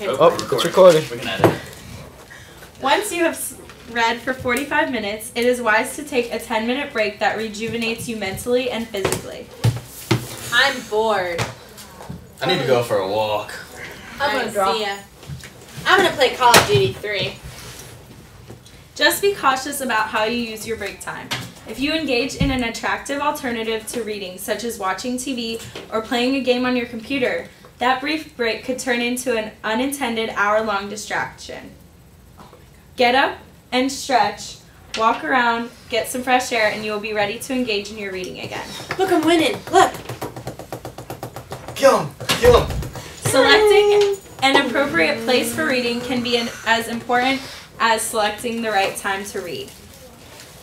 Okay. Oh, it's recording. We can edit. Once you have read for 45 minutes, it is wise to take a 10-minute break that rejuvenates you mentally and physically. I'm bored. I need to go for a walk. I'm gonna draw. See ya. I'm gonna play Call of Duty 3. Just be cautious about how you use your break time. If you engage in an attractive alternative to reading, such as watching TV or playing a game on your computer, that brief break could turn into an unintended hour-long distraction. Get up and stretch, walk around, get some fresh air, and you will be ready to engage in your reading again. Look, I'm winning. Look. Kill him! Kill him! Selecting an appropriate place for reading can be as important as selecting the right time to read.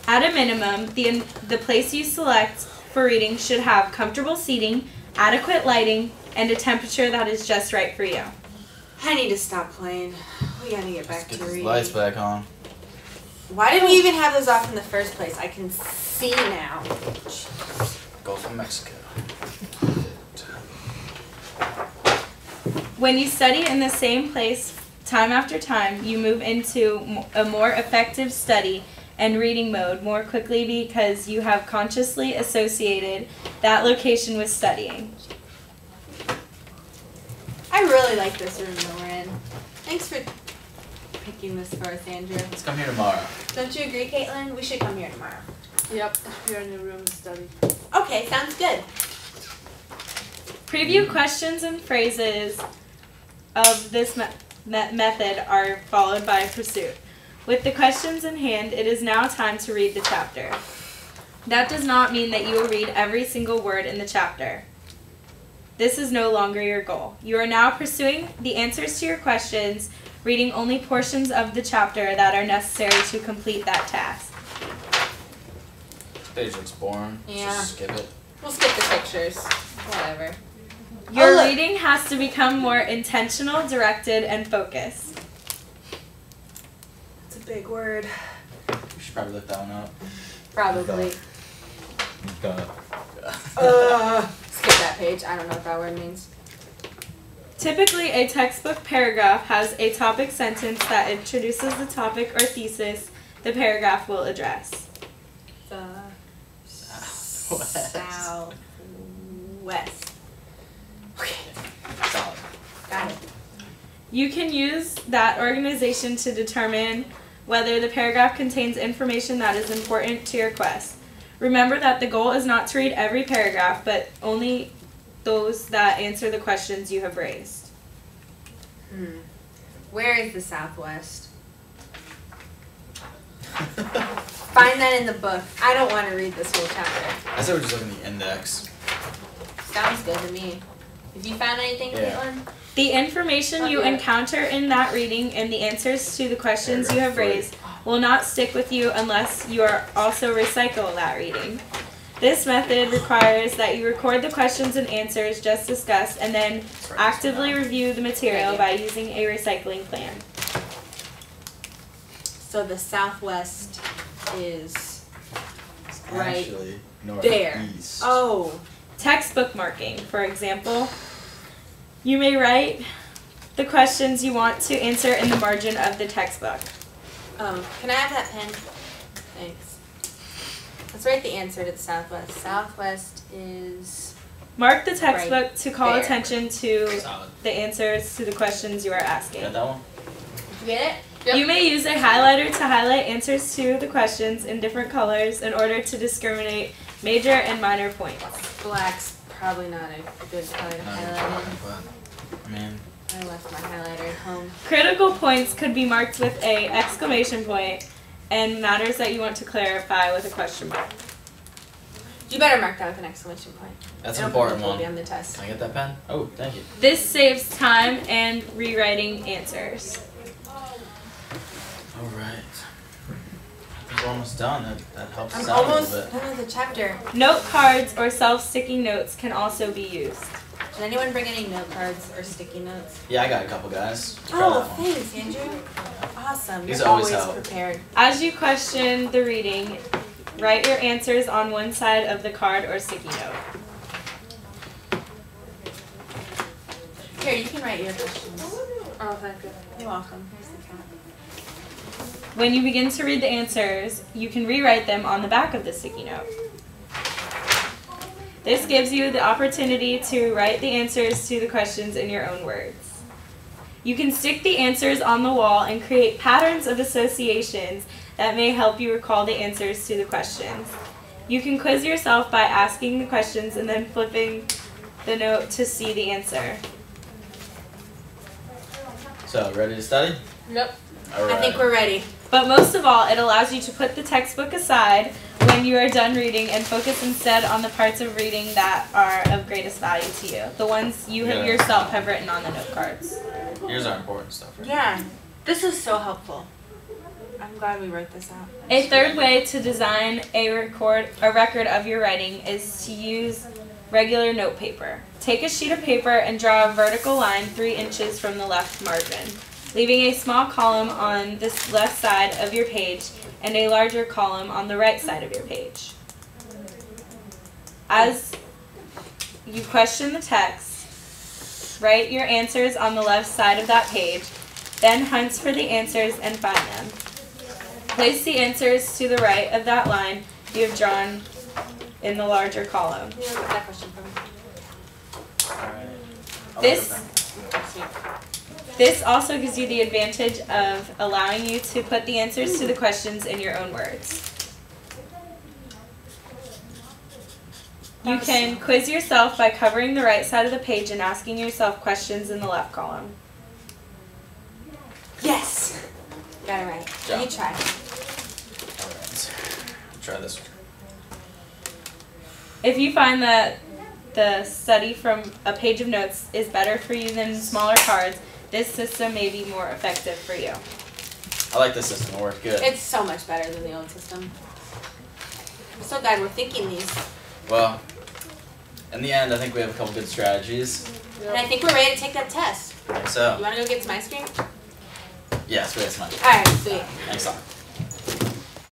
At a minimum, the place you select for reading should have comfortable seating, adequate lighting, and a temperature that is just right for you. I need to stop playing. We gotta get back to reading. Lights back on. Why did we even have those off in the first place? I can see now. Gulf of Mexico. When you study in the same place time after time, you move into a more effective study and reading mode more quickly because you have consciously associated that location with studying. I really like this room that we're in. Thanks for picking this for us, Andrew. Let's come here tomorrow. Don't you agree, Caitlin? We should come here tomorrow. Yep, we're in the room to study. Okay, sounds good. Preview questions and phrases of this method are followed by pursuit. With the questions in hand, it is now time to read the chapter. That does not mean that you will read every single word in the chapter. This is no longer your goal. You are now pursuing the answers to your questions, reading only portions of the chapter that are necessary to complete that task. This page looks boring. Yeah. Just skip it. We'll skip the pictures. Whatever. Your reading has to become more intentional, directed, and focused. It's a big word. We should probably look that one up. Probably. Skip that page. I don't know what that word means. Typically, a textbook paragraph has a topic sentence that introduces the topic or thesis the paragraph will address. The Southwest. Southwest. Okay. Solid. Got it. You can use that organization to determine whether the paragraph contains information that is important to your quest. Remember that the goal is not to read every paragraph, but only those that answer the questions you have raised. Where is the Southwest? Find that in the book. I don't want to read this whole chapter. I said we're just looking at the index. Sounds good to me. Have you found anything, Yeah. Caitlin? The information you encounter in that reading and the answers to the questions you have raised will not stick with you unless you are also recycle that reading. This method requires that you record the questions and answers just discussed and then actively review the material by using a recycling plan. So the Southwest is right Actually, there. northeast. Oh. Textbook marking, for example. You may write the questions you want to answer in the margin of the textbook. Can I have that pen? Thanks. Let's write the answer to the Southwest. Southwest is... Mark the textbook to call there. attention to Solid. the answers to the questions you are asking. Got that one? Did you get it? Yep. You may use a highlighter to highlight answers to the questions in different colors in order to discriminate major and minor points. Black's probably not a good color to highlight in. I mean, I left my highlighter at home. Critical points could be marked with a exclamation point and matters that you want to clarify with a question mark. You better mark that with an exclamation point. that's I an don't think important it will one. be on the test. Can I get that pen? Oh, thank you. This saves time and rewriting answers. Alright. We're almost done. That helps I'm us out a almost little bit. done with the chapter. Note cards or self-sticking notes can also be used. Did anyone bring any note cards or sticky notes? Yeah, I got a couple guys. Try Oh, that one. thanks, Andrew. Awesome. These You're always always help. prepared. As you question the reading, write your answers on one side of the card or sticky note. Here, you can write your questions. Oh, thank you. You're welcome. Here's the cat. When you begin to read the answers, you can rewrite them on the back of the sticky note. This gives you the opportunity to write the answers to the questions in your own words. You can stick the answers on the wall and create patterns of associations that may help you recall the answers to the questions. You can quiz yourself by asking the questions and then flipping the note to see the answer. So, ready to study? Yep. All right. I think we're ready. But most of all, it allows you to put the textbook aside when you are done reading and focus instead on the parts of reading that are of greatest value to you, the ones you Yeah. yourself have written on the note cards. Here's our important stuff. Right? Yeah. This was so helpful. I'm glad we wrote this out. A third way to design a record of your writing is to use regular note paper. Take a sheet of paper and draw a vertical line 3 inches from the left margin, leaving a small column on the left side of your page and a larger column on the right side of your page. As you question the text, write your answers on the left side of that page, then hunt for the answers and find them. Place the answers to the right of that line you have drawn in the larger column. You know, get that question from me. All right. I'll This- look This also gives you the advantage of allowing you to put the answers to the questions in your own words. You can quiz yourself by covering the right side of the page and asking yourself questions in the left column. Yes! Got it right. Job. You try. All right. Try this one. If you find that the study from a page of notes is better for you than smaller cards, this system may be more effective for you. I like this system. It worked good. It's so much better than the old system. I'm so glad we're thinking these. Well, in the end, I think we have a couple good strategies. And I think we're ready to take that test. So, You want to go get some ice cream? yes, we have some. Alright, sweet. Thanks, a lot.